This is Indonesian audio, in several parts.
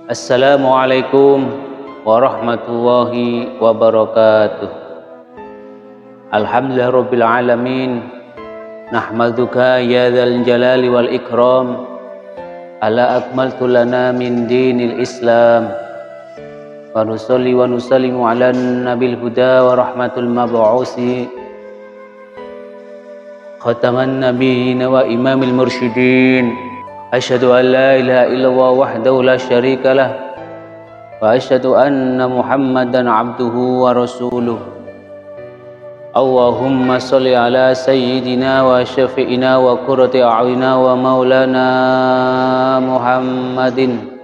Assalamualaikum warahmatullahi wabarakatuh. Alhamdulillah rabbil alamin. Nahmaduka ya dzal jalali wal ikram. Ala akmaltu lana min dinil Islam. Wa nusalli wa nusallimu ala nabil huda wa rahmatul mab'usi khataman nabiyyin wa imamil mursyidin. Asyhadu an la ilaha illallah wahdahu la syarika lah wa asyhadu anna Muhammadan abduhu wa rasuluh. Allahumma shalli ala sayyidina wa syafi'ina wa qurrati a'yunina wa maulana Muhammadin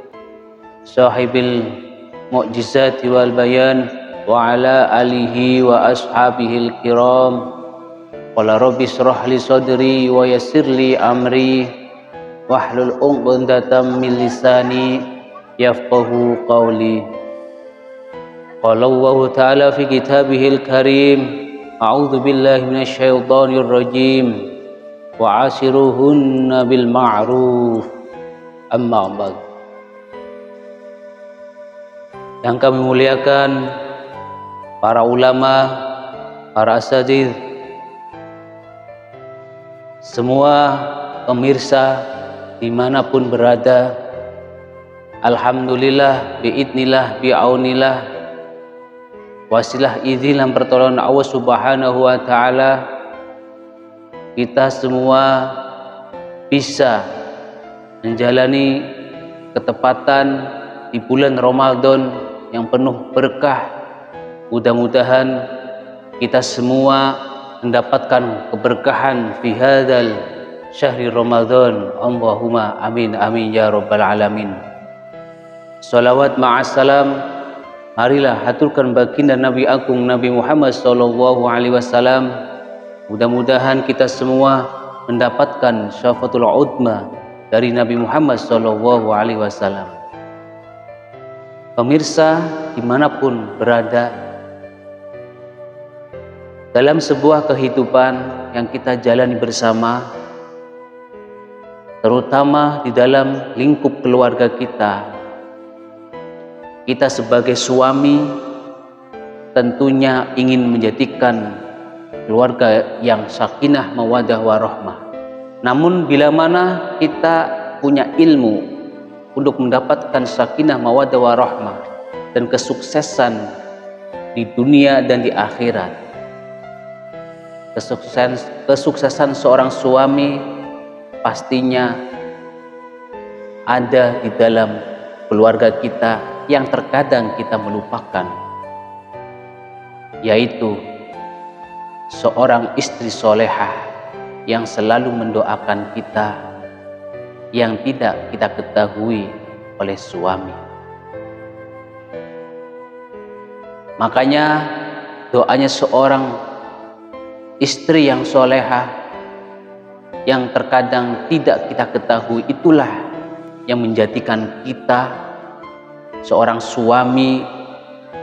sahibil mu'jizati wal bayan wa ala alihi wa ashabihil kiram. Qala rabbi shrah li sadri wa yassir li amri wahlul 'uqdatam min lisani yafqahu qawli. Qala Allah ta'ala fi kitabihil karim, a'udzu billahi minasy syaithanir rajim, wa 'ashiruhunna bil ma'ruf. Amma ba'd. Yang kami muliakan para ulama, para asatidz, semua pemirsa dimanapun berada, alhamdulillah, biidnillah, bi'aunillah, wasilah izin dan pertolongan Allah subhanahu wa ta'ala, kita semua bisa menjalani ketepatan di bulan Ramadan yang penuh berkah. Mudah-mudahan kita semua mendapatkan keberkahan fi hadzal syahri Ramadan. Allahumma amin amin ya rabbal alamin. Salawat ma'assalam, marilah haturkan baginda Nabi Agung Nabi Muhammad sallallahu alaihi wasallam. Mudah-mudahan kita semua mendapatkan syafaatul udma dari Nabi Muhammad sallallahu alaihi wasallam. Pemirsa dimanapun berada, dalam sebuah kehidupan yang kita jalani bersama, terutama di dalam lingkup keluarga kita sebagai suami tentunya ingin menjadikan keluarga yang sakinah mawaddah warahmah. Namun bila mana kita punya ilmu untuk mendapatkan sakinah mawaddah warahmah dan kesuksesan di dunia dan di akhirat, kesuksesan seorang suami pastinya ada di dalam keluarga kita yang terkadang kita melupakan, yaitu seorang istri solehah yang selalu mendoakan kita yang tidak kita ketahui oleh suami. Makanya doanya seorang istri yang solehah yang terkadang tidak kita ketahui, itulah yang menjadikan kita seorang suami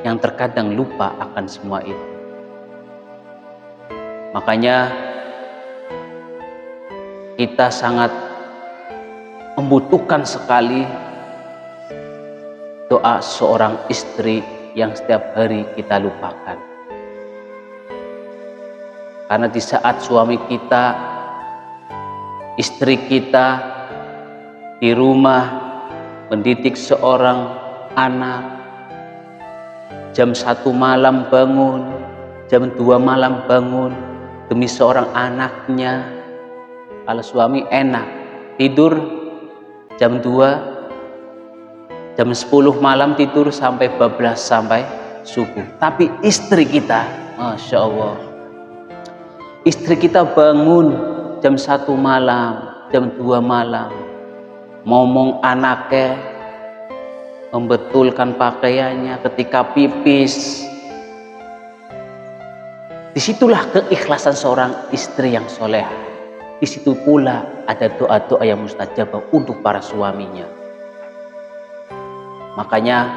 yang terkadang lupa akan semua itu. Makanya kita sangat membutuhkan sekali doa seorang istri yang setiap hari kita lupakan. Karena di saat suami kita, istri kita di rumah mendidik seorang anak, jam 1 malam bangun, jam 2 malam bangun demi seorang anaknya. Kalau suami enak tidur jam 2, jam 10 malam tidur sampai bablas sampai subuh. Tapi istri kita, Masya Allah, istri kita bangun jam 1 malam, jam 2 malam, ngomong anaknya, membetulkan pakaiannya ketika pipis. Disitulah keikhlasan seorang istri yang soleh. Di situ pula ada doa-doa yang mustajabah untuk para suaminya. Makanya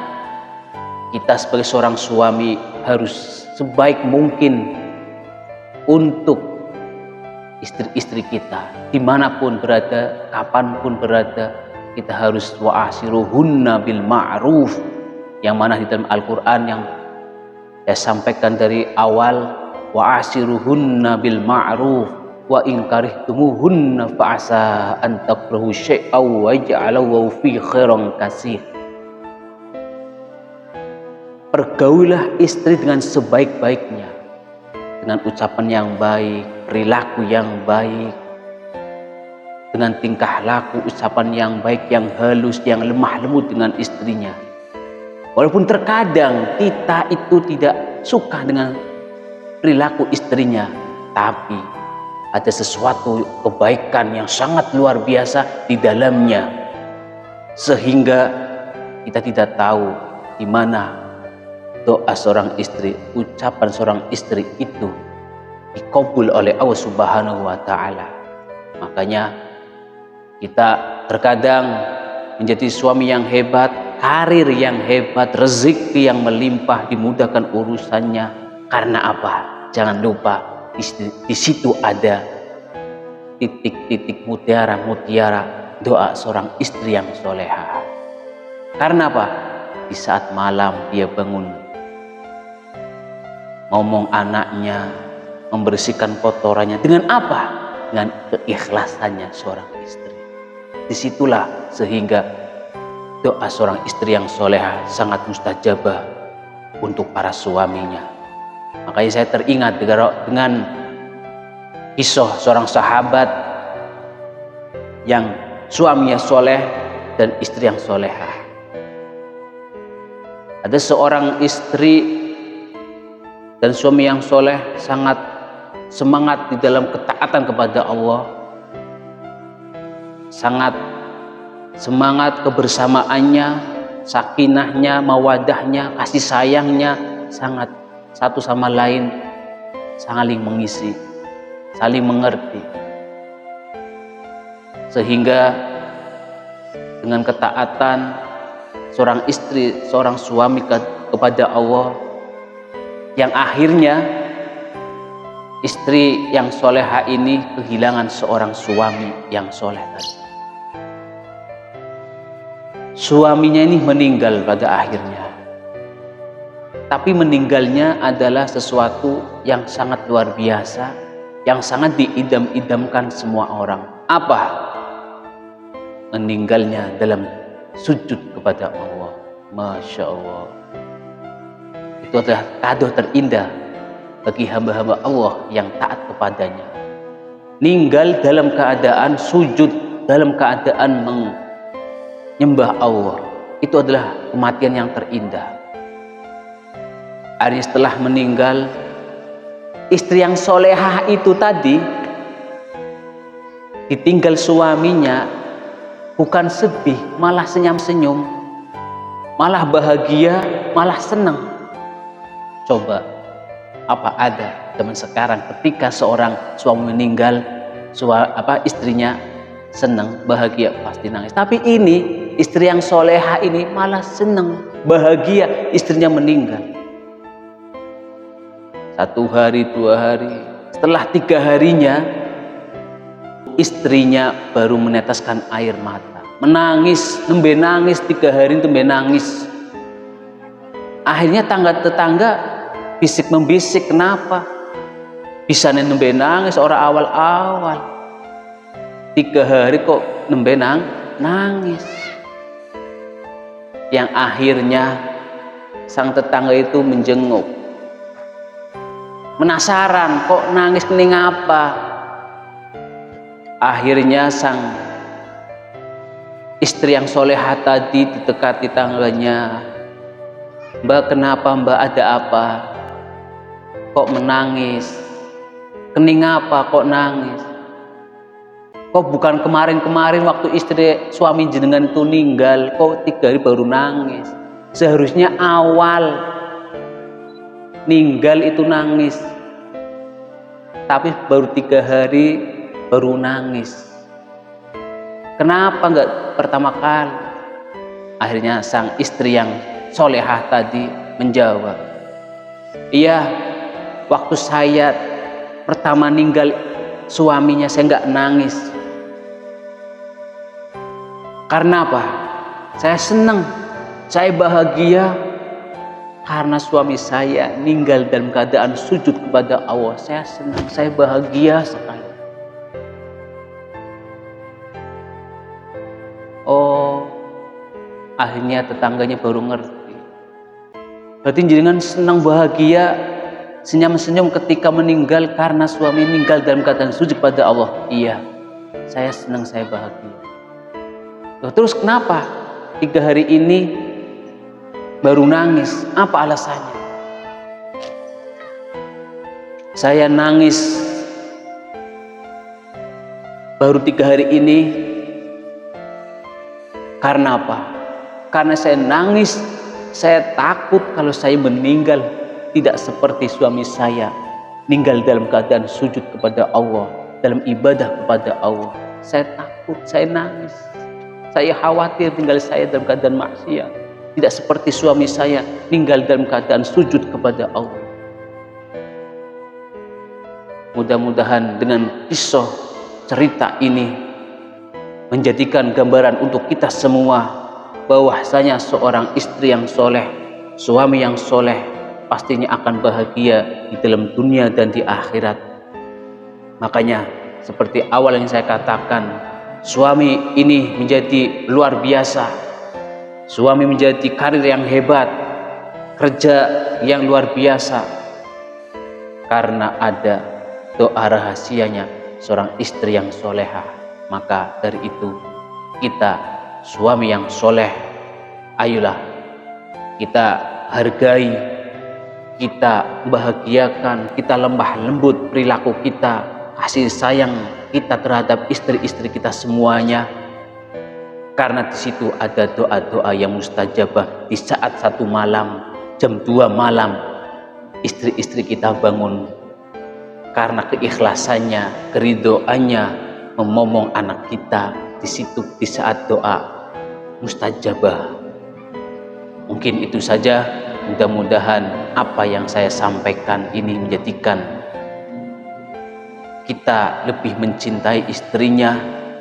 kita sebagai seorang suami harus sebaik mungkin untuk istri-istri kita dimanapun berada, kapanpun berada, kita harus wa'ashiruhunna bil ma'ruf, yang mana di dalam Al-Quran yang saya sampaikan dari awal, wa'ashiruhunna bil ma'ruf wa in karihtumuhunna fa'asa an takrahu syai'aw wa yaj'alahu fi khairan katsir. Pergaulilah istri dengan sebaik-baiknya, dengan ucapan yang baik, perilaku yang baik, dengan tingkah laku, ucapan yang baik, yang halus, yang lemah lembut dengan istrinya. Walaupun terkadang kita itu tidak suka dengan perilaku istrinya, tapi ada sesuatu kebaikan yang sangat luar biasa di dalamnya, sehingga kita tidak tahu di mana doa seorang istri, ucapan seorang istri itu dikabul oleh Allah Subhanahu wa Ta'ala. Makanya kita terkadang menjadi suami yang hebat, karir yang hebat, rezeki yang melimpah, dimudahkan urusannya. Karena apa? Jangan lupa di situ ada titik-titik mutiara doa seorang istri yang soleha. Karena apa? Di saat malam dia bangun, ngomong anaknya, membersihkan kotorannya. Dengan apa? Dengan keikhlasannya seorang istri. Disitulah sehingga doa seorang istri yang soleha sangat mustajabah untuk para suaminya. Makanya saya teringat dengan kisah seorang sahabat yang suaminya soleh dan istri yang soleha. Ada seorang istri dan suami yang soleh sangat semangat di dalam ketaatan kepada Allah, sangat semangat kebersamaannya, sakinahnya, mawadahnya, kasih sayangnya, sangat satu sama lain saling mengisi, saling mengerti, sehingga dengan ketaatan seorang istri, seorang suami kepada Allah, yang akhirnya istri yang soleha ini kehilangan seorang suami yang soleh tadi. Suaminya ini meninggal pada akhirnya, tapi meninggalnya adalah sesuatu yang sangat luar biasa, yang sangat diidam-idamkan semua orang. Apa? Meninggalnya dalam sujud kepada Allah. Masya Allah. Itu adalah kado terindah bagi hamba-hamba Allah yang taat kepadanya. Ninggal dalam keadaan sujud, dalam keadaan menyembah Allah. Itu adalah kematian yang terindah. Hari setelah meninggal, istri yang solehah itu tadi ditinggal suaminya, bukan sedih, malah senyum-senyum, malah bahagia, malah senang. Coba, apa ada zaman sekarang ketika seorang suami meninggal, istrinya senang, bahagia, pasti nangis. Tapi ini istri yang soleha ini malah senang, bahagia istrinya meninggal. 1 hari, 2 hari, setelah 3 harinya istrinya baru meneteskan air mata, menangis, nembe nangis 3 hari, nembe nangis. Akhirnya tetangga bisik membisik, kenapa bisa nembe nangis orang awal-awal, 3 hari kok nembe nangis. Yang akhirnya sang tetangga itu menjenguk, penasaran kok nangis kening apa. Akhirnya sang istri yang soleha tadi didekati tangganya, "Mbak, kenapa Mbak, ada apa? Kok menangis? Kening apa kok nangis? Kok bukan kemarin-kemarin waktu istri suami jenengan itu ninggal, kok 3 hari baru nangis? Seharusnya awal ninggal itu nangis, tapi baru 3 hari baru nangis. Kenapa enggak pertama kali?" Akhirnya sang istri yang solehah tadi menjawab, "Iya, waktu saya pertama ninggal suaminya saya enggak nangis. Karena apa? Saya senang, saya bahagia karena suami saya meninggal dalam keadaan sujud kepada Allah. Saya senang, saya bahagia sekali. Oh, akhirnya tetangganya baru ngerti. Berarti jenengan senang bahagia, senyum-senyum ketika meninggal karena suami meninggal dalam keadaan sujud pada Allah. Iya, saya senang, saya bahagia. Loh, terus kenapa 3 hari ini baru nangis? Apa alasannya? Saya nangis baru 3 hari ini karena apa? Karena saya nangis, saya takut kalau saya meninggal tidak seperti suami saya, meninggal dalam keadaan sujud kepada Allah, dalam ibadah kepada Allah. Saya takut, saya nangis. Saya khawatir tinggal saya dalam keadaan maksiat, tidak seperti suami saya, meninggal dalam keadaan sujud kepada Allah. Mudah-mudahan dengan kisah cerita ini menjadikan gambaran untuk kita semua bahwasanya seorang istri yang soleh, suami yang soleh pastinya akan bahagia di dalam dunia dan di akhirat. Makanya seperti awal yang saya katakan, suami ini menjadi luar biasa. Suami menjadi karir yang hebat, kerja yang luar biasa karena ada doa rahasianya seorang istri yang solehah. Maka dari itu kita suami yang soleh, ayolah kita hargai, kita bahagiakan, kita lembah lembut perilaku kita, kasih sayang kita terhadap istri-istri kita semuanya. Karena di situ ada doa-doa yang mustajabah. Di saat 1 malam, jam 2 malam, istri-istri kita bangun karena keikhlasannya, keridhoannya memomong anak kita. Di situ di saat doa mustajabah. Mungkin itu saja. Mudah-mudahan apa yang saya sampaikan ini menjadikan kita lebih mencintai istrinya,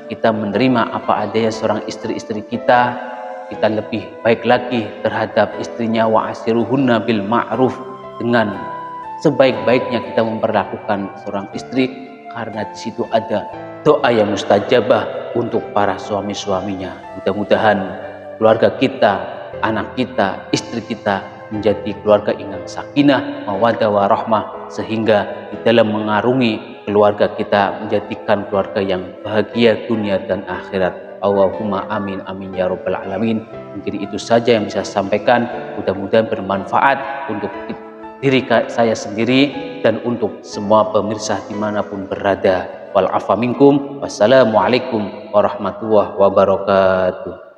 kita menerima apa adanya seorang istri-istri kita lebih baik lagi terhadap istrinya. Wa asiruhunna bil ma'ruf, dengan sebaik-baiknya kita memperlakukan seorang istri, karena di situ ada doa yang mustajabah untuk para suami-suaminya. Mudah-mudahan keluarga kita, anak kita, istri kita menjadi keluarga yang sakinah, mawaddah warahmah, sehingga di dalam mengarungi keluarga kita menjadikan keluarga yang bahagia dunia dan akhirat. Allahumma amin amin ya rabbal alamin. Mungkin itu saja yang bisa saya sampaikan. Mudah-mudahan bermanfaat untuk diri saya sendiri dan untuk semua pemirsa dimanapun berada. Wal afa minkum. Wassalamualaikum warahmatullahi wabarakatuh.